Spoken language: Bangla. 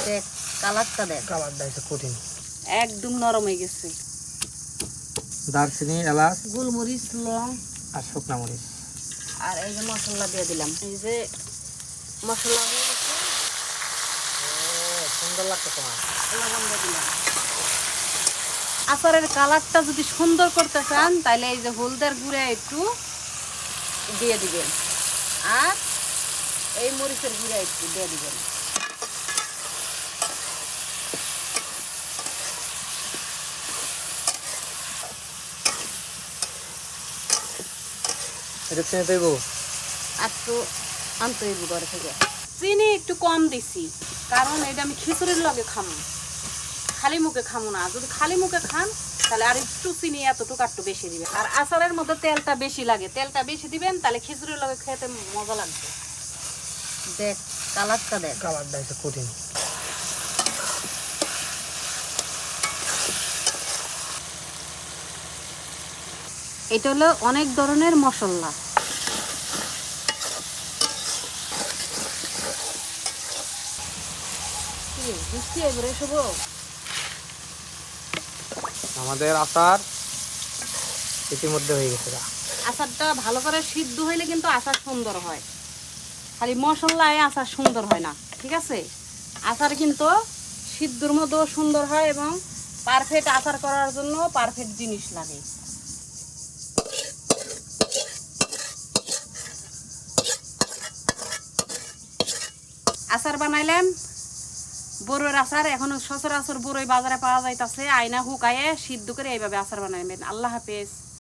দেখ কালারটা দেখ, কালারটা হচ্ছে কঠিন। একদম নরম হয়ে গেছে। দারচিনি, এলাচ, গোলমরিচ, লং আর শুকনা মরিচ। আর এই যে মশলা দিয়ে দিলাম। এই যে মশলা হয়ে গেছে, সুন্দর লাগছে তোমার। লবণ দিয়ে দিলাম। আচারের কালারটা যদি সুন্দর করতে চান তাহলে এই যে হলদের গুঁড়া একটু দিয়ে দিবেন, আর এই মরিচের গুঁড়া একটু দিয়ে দিবেন। এটা চিনি দেব। আর একটু আনতে হইব ঘরে থেকে। চিনি একটু কম দিছি, কারণ এটা আমি খিচুড়ির লগে খামো, খালি মুখে খামো না। যদি খালি মুখে খান তাহলে আর একটু চিনি এতটুকু একটু বেশি দিবেন। আর আচারের মধ্যে তেলটা বেশি লাগে, তেলটা বেশি দিবেন, তাহলে খিচুড়ির লগে খেতে মজা লাগবে। দেখ কালারটা দেখ, কালারটা হচ্ছে কঠিন। এটা হলো অনেক ধরনের মশলা। আমাদের আচার ইতিমধ্যে হয়ে গেছে। আচারটা ভালো করে সিদ্ধ হইলে কিন্তু আচার সুন্দর হয়, খালি মশলায় আচার সুন্দর হয় না, ঠিক আছে? আচার কিন্তু সিদ্ধর মধ্যেও সুন্দর হয় এবং পারফেক্ট আচার করার জন্য পারফেক্ট জিনিস লাগে। আচার বানাইলাম, বড়ইয়ের আচার। এখন সচরাচর বড়ই বাজারে পাওয়া যাইতাছে, আয়না হুকায়ে সিদ্ধ করে এইভাবে আচার বানাইবেন। আল্লাহ হাফেজ।